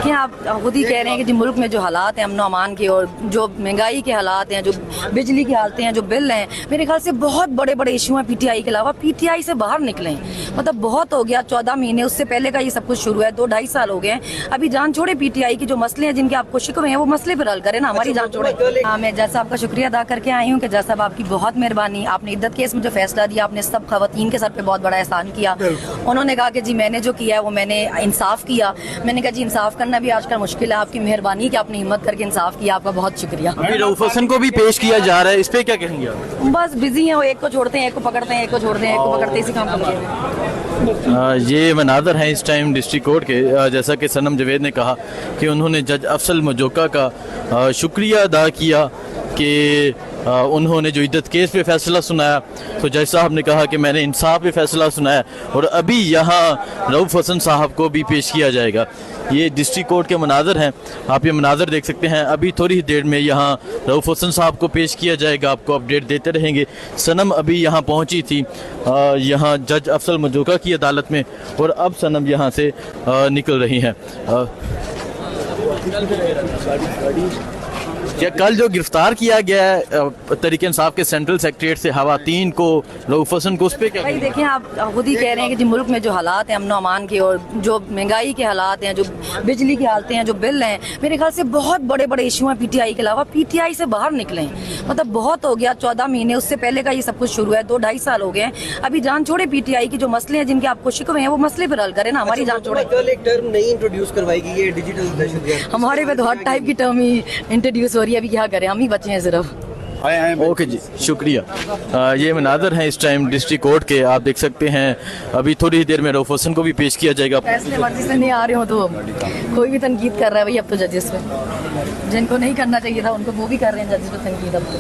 دیکھیں آپ خود ہی کہہ رہے ہیں کہ جی ملک میں جو حالات ہیں امن و امان کے اور جو مہنگائی کے حالات ہیں، جو بجلی کے حالتیں ہیں، جو بل ہیں، میرے خیال سے بہت بڑے بڑے ایشو ہیں پی ٹی آئی کے علاوہ. پی ٹی آئی سے باہر نکلیں. مطلب بہت ہو گیا، 14 مہینے اس سے پہلے کا یہ سب کچھ شروع ہے، 2-2.5 سال ہو گئے ہیں. ابھی جان چھوڑے پی ٹی آئی کی جو مسئلے ہیں، جن کے آپ کو شکوے ہیں، وہ مسئلے پر حل کریں نا، ہماری جان چھوڑے. ہاں، میں جج صاحب کا شکریہ ادا کر کے آئی ہوں کہ جج صاحب آپ کی بہت مہربانی. آپ نے عدت کیس میں جو فیصلہ دیا، آپ نے سب خواتین کے سر پہ بہت بڑا احسان کیا. انہوں نے کہا کہ جی میں نے جو کیا ہے وہ میں نے انصاف کیا. میں نے کہا جی انصاف کرنا بھی آج کل مشکل ہے، آپ کی مہربانی کہ آپ نے ہمت کر کے انصاف کیا، آپ کا بہت شکریہ. ابھی رؤوف حسن کو بھی پیش کیا جا رہا ہے، اس پہ کیا کہیں گے آپ؟ بس بزی ہیں وہ، ایک کو چھوڑتے ہیں ایک کو پکڑتے ہیں، ایک کو چھوڑتے ہیں ایک کو پکڑتے ہیں، اسی کام پر لگے ہیں. یہ مناظر ہیں اس ٹائم ڈسٹرکٹ کورٹ کے. جیسا کہ صنم جاوید نے کہا کہ انہوں نے جج افضل مجوکا کا شکریہ ادا کیا کہ انہوں نے جو عدت کیس پہ فیصلہ سنایا، تو جج صاحب نے کہا کہ میں نے انصاف پہ فیصلہ سنایا اور ابھی یہاں رؤوف حسن صاحب کو بھی پیش کیا جائے گا. یہ ڈسٹرکٹ کورٹ کے مناظر ہیں، آپ یہ مناظر دیکھ سکتے ہیں. ابھی تھوڑی ہی دیر میں یہاں رؤوف حسن صاحب کو پیش کیا جائے گا، آپ کو اپڈیٹ دیتے رہیں گے. صنم ابھی یہاں پہنچی تھی یہاں جج افضل مجوکا کی عدالت میں، اور اب صنم یہاں سے نکل رہی ہیں. کل جو گرفتار کیا گیا ہے تحریک انصاف کے سینٹرل سیکریٹریٹ سے خواتین کو، رؤوف حسن کو، اس پہ کیا؟ بھائی دیکھیں آپ خود ہی کہہ رہے ہیں کہ جی ملک میں جو حالات ہیں امن و امان کے اور جو مہنگائی کے حالات ہیں، جو بجلی کی حالتیں ہیں، جو بل ہیں، میرے خیال سے بہت بڑے بڑے ایشو ہیں پی ٹی آئی کے علاوہ. پی ٹی آئی سے باہر نکلیں. مطلب بہت ہو گیا، 14 مہینے اس سے پہلے کا یہ سب کچھ شروع ہے، 2-2.5 سال ہو گئے ہیں. ابھی جان چھوڑے پی ٹی آئی کی جو مسئلے ہیں، جن کے آپ کو شکوے ہیں، وہ مسئلے پر حل کریں نا، ہماری جان چھوڑے. کل ایک ٹرم نئی انٹروڈیوس کروائی گئی ہے، ڈیجیٹل دہشت گرد. ہمارے پہ تو ہر ٹائپ کی ٹرم ہی انٹروڈیوس ہو رہی ہے. ابھی کیا کریں، ہم ہی بچے ہیں صرف. اوکے جی، شکریہ. یہ مناظر ہیں اس ٹائم ڈسٹرکٹ کورٹ کے. آپ دیکھ سکتے ہیں ابھی تھوڑی ہی دیر میں رؤوف حسن کو بھی پیش کیا جائے گا. فیصلے مرضی سے نہیں آ رہے ہوں تو کوئی بھی تنقید کر رہا ہے بھائی. اب تو ججز پہ جن کو نہیں کرنا چاہیے تھا ان کو وہ بھی کر رہے ہیں ججز پہ تنقید. اب تو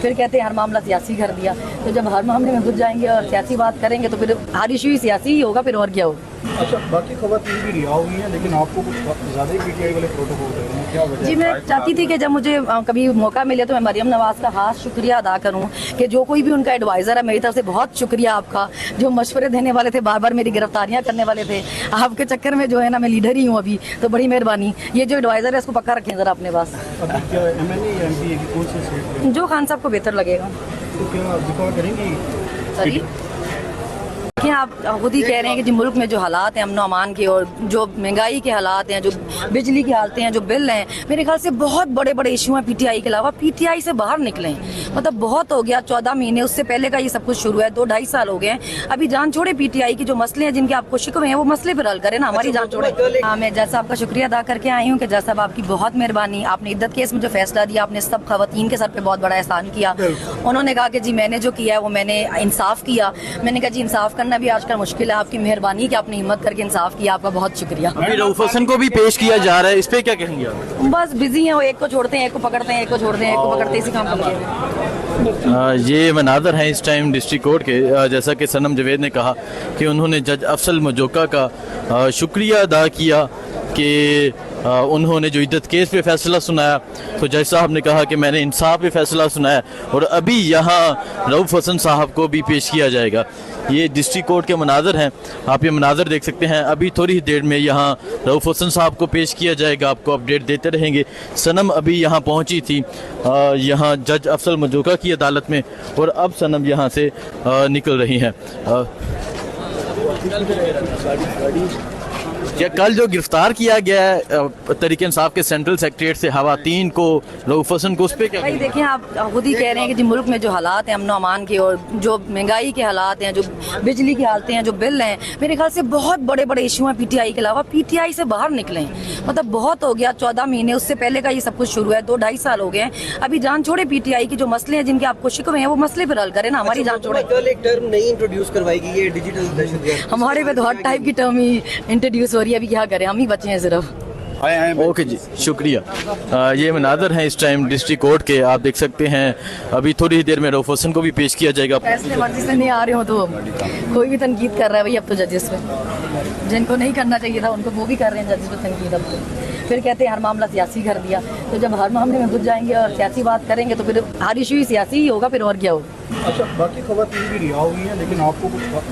پھر کہتے ہیں ہر معاملہ سیاسی کر دیا. تو جب ہر معاملے میں گھس جائیں گے اور سیاسی بات کریں گے تو پھر ہر ایشو ہی سیاسی ہی ہوگا، پھر اور کیا ہوگا. اچھا، باقی خواتین بھی رہا ہوئی ہیں لیکن آپ کو کچھ زیادہ ہی پی ٹی آئی والے پروٹوکول دے رہے ہیں، کیا وجہ؟ جی میں چاہتی تھی کہ جب مجھے کبھی موقع ملے تو میں مریم نواز کا خاص شکریہ ادا کروں کہ جو کوئی بھی ان کا ایڈوائزر ہے، میری طرف سے بہت شکریہ آپ کا. جو مشورے دینے والے تھے، بار بار میری گرفتاریاں کرنے والے تھے، آپ کے چکر میں جو ہے نا میں لیڈر ہی ہوں ابھی. تو بڑی مہربانی. یہ جو ایڈوائزر ہے اس کو پکا رکھیں ذرا اپنے پاس. ابھی کیا ایم این اے یا ایم پی اے کی کون سی سیٹ ہے؟ جو خان صاحب کو بہتر لگے گا. تو کیا دفاع کریں گی؟ ساری دیکھیں آپ خود ہی کہہ رہے ہیں کہ جی ملک میں جو حالات ہیں امن و امان کے اور جو مہنگائی کے حالات ہیں، جو بجلی کی حالتیں ہیں، جو بل ہیں، میرے خیال سے بہت بڑے بڑے ایشو ہیں پی ٹی آئی کے علاوہ. پی ٹی آئی سے باہر نکلیں. مطلب بہت ہو گیا، 14 مہینے اس سے پہلے کا یہ سب کچھ شروع ہے، 2-2.5 سال ہو گئے ہیں. ابھی جان چھوڑے پی ٹی آئی کی جو مسئلے ہیں، جن کے آپ کو شکوے ہیں، وہ مسئلے پر حل کریں نا، ہماری جان چھوڑے. ہاں، میں جج صاحب کا شکریہ ادا کر کے آئی ہوں کہ جج صاحب آپ کی بہت مہربانی. آپ نے عدت کیس میں جو فیصلہ دیا، آپ نے سب خواتین کے سر پہ بہت بڑا احسان کیا. انہوں نے کہا کہ جی میں نے جو کیا ہے وہ میں نے انصاف کیا. میں نے کہا جی انصاف کرنا بھی آج کل مشکل ہے، آپ کی مہربانی کہ آپ نے ہمت کر کے انصاف کیا، آپ کا بہت شکریہ. ابھی رؤوف حسن کو بھی پیش کیا جا رہا ہے، اس پہ کیا کہیں گے آپ؟ بس بزی ہیں وہ، ایک کو چھوڑتے ہیں ایک کو پکڑتے ہیں، ایک کو چھوڑتے ہیں ایک کو پکڑتے ہیں، اسی کام پر لگے ہیں. یہ مناظر ہیں اس ٹائم ڈسٹرکٹ کورٹ کے. جیسا کہ صنم جاوید نے کہا کہ انہوں نے جج افضل مجوکا کا شکریہ ادا کیا کہ انہوں نے جو عدت کیس پہ فیصلہ سنایا، تو جج صاحب نے کہا کہ میں نے انصاف پہ فیصلہ سنایا اور ابھی یہاں رؤوف حسن صاحب کو بھی پیش کیا جائے گا. یہ ڈسٹرکٹ کورٹ کے مناظر ہیں. آپ یہ مناظر دیکھ سکتے ہیں. ابھی تھوڑی ہی دیر میں یہاں رؤوف حسن صاحب کو پیش کیا جائے گا، آپ کو اپڈیٹ دیتے رہیں گے. صنم ابھی یہاں پہنچی تھی یہاں جج افضل مجوکا کی عدالت میں، اور اب صنم یہاں سے نکل رہی ہیں. کل جو گرفتار کیا گیا ہے تحریک انصاف کے سینٹرل سیکریٹریٹ سے خواتین کو، رؤوف حسن کو، اس پہ کیا؟ بھائی دیکھیں آپ خود ہی کہہ رہے ہیں کہ جی ملک میں جو حالات ہیں امن و امان کے اور جو مہنگائی کے حالات ہیں، جو بجلی کی حالتیں ہیں، جو بل ہیں، میرے خیال سے بہت بڑے بڑے ایشو ہیں پی ٹی آئی کے علاوہ. پی ٹی آئی سے باہر نکلیں. مطلب بہت ہو گیا، 14 مہینے اس سے پہلے کا یہ سب کچھ شروع ہے، 2-2.5 سال ہو گئے ہیں. ابھی جان چھوڑے پی ٹی آئی کی جو مسئلے ہیں، جن کے آپ کو شکوے ہیں، وہ مسئلے پر حل کریں نا، ہماری جان چھوڑے. کل ایک ٹرم نئی انٹروڈیوس کروائی گئی ہے، ڈیجیٹل دہشت گرد. ہمارے پہ تو ہر ٹائپ کی ٹرم ہی انٹروڈیوس ہو رہی ہے. ابھی کیا کریں، ہم ہی بچے ہیں صرف. اوکے جی، شکریہ. یہ مناظر ہیں اس ٹائم ڈسٹرکٹ کورٹ کے. آپ دیکھ سکتے ہیں ابھی تھوڑی ہی دیر میں رؤوف حسن کو بھی پیش کیا جائے گا. فیصلے مرضی سے نہیں آ رہے ہوں تو کوئی بھی تنقید کر رہا ہے بھائی. اب تو ججز پہ جن کو نہیں کرنا چاہیے تھا ان کو وہ بھی کر رہے ہیں ججز پہ تنقید. اب تو پھر کہتے ہیں ہر معاملہ سیاسی کر دیا. تو جب ہر معاملے میں گھس جائیں گے اور سیاسی بات کریں گے تو پھر ہر ایشو ہی سیاسی ہی ہوگا، پھر اور کیا ہوگا. اچھا، باقی خواتین بھی رہا ہوئی ہیں لیکن آپ کو کچھ